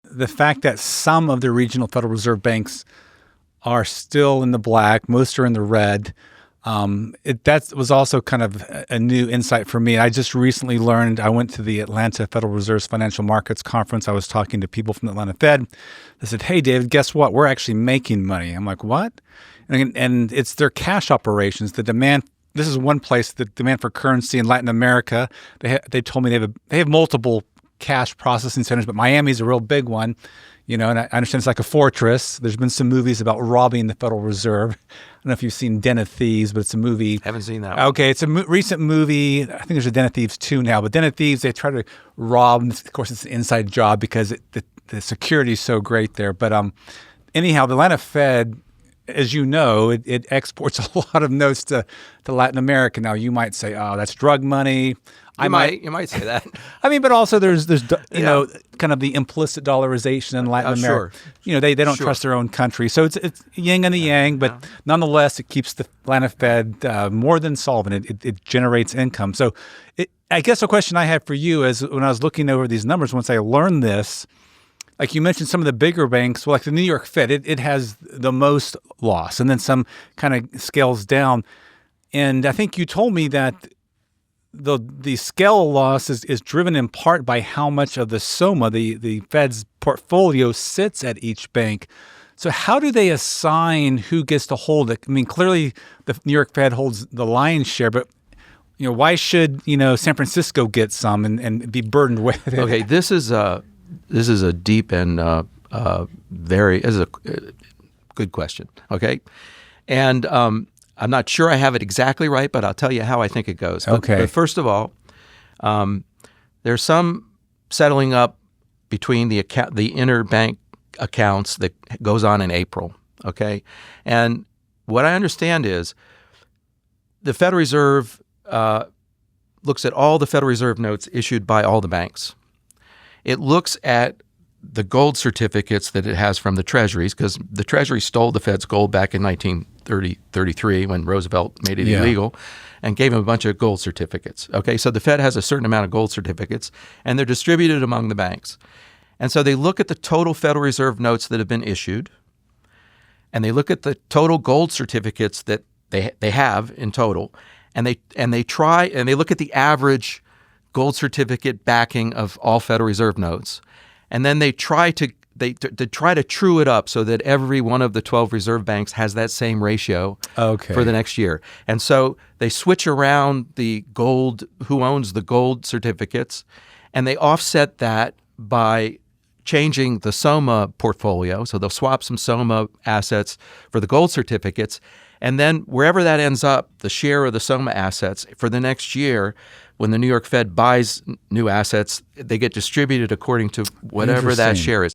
the fact that some of the regional Federal Reserve banks are still in the black, most are in the red. That was also kind of a new insight for me. I just recently learned, I went to the Atlanta Federal Reserve's Financial Markets Conference. I was talking to people from the Atlanta Fed. They said, hey, David, guess what? We're actually making money. I'm like, what? And it's their cash operations. The demand, this is one place, the demand for currency in Latin America. They told me they have multiple cash processing centers, but Miami's a real big one. And I understand it's like a fortress. There's been some movies about robbing the Federal Reserve. I don't know if you've seen Den of Thieves, but it's a movie. Haven't seen that one. Okay, it's a recent movie. I think there's a Den of Thieves 2 now. But Den of Thieves, they try to rob. And of course, it's an inside job because the security is so great there. But anyhow, the Atlanta Fed, as you know, it exports a lot of notes to Latin America. Now, you might say, oh, that's drug money. You might say that. I mean, but also there's kind of the implicit dollarization in Latin America. Sure. They don't trust their own country. So it's yin and the yang, but nonetheless, it keeps the Atlanta Fed more than solvent. It generates income. So I guess the question I had for you is when I was looking over these numbers, once I learned this, like you mentioned some of the bigger banks, well, like the New York Fed, it has the most loss, and then some kind of scales down. And I think you told me that the scale of loss is driven in part by how much of the SOMA, the Fed's portfolio, sits at each bank. So how do they assign who gets to hold it? I mean, clearly the New York Fed holds the lion's share, but why should San Francisco get some and be burdened with it? Okay, this is a deep and very good question. Okay, and I'm not sure I have it exactly right, but I'll tell you how I think it goes. But first of all, there's some settling up between the interbank accounts that goes on in April. Okay, and what I understand is the Federal Reserve looks at all the Federal Reserve notes issued by all the banks. It looks at the gold certificates that it has from the treasuries, because the Treasury stole the Fed's gold back in 1933 when Roosevelt made it illegal and gave them a bunch of gold certificates. Okay, so the Fed has a certain amount of gold certificates, and they're distributed among the banks. And so they look at the total Federal Reserve notes that have been issued, and they look at the total gold certificates that they have in total, and they look at the average gold certificate backing of all Federal Reserve notes. And then they try to true it up so that every one of the 12 reserve banks has that same ratio for the next year. And so they switch around the gold, who owns the gold certificates, and they offset that by changing the SOMA portfolio. So they'll swap some SOMA assets for the gold certificates. And then wherever that ends up, the share of the SOMA assets for the next year, when the New York Fed buys new assets, they get distributed according to whatever that share is.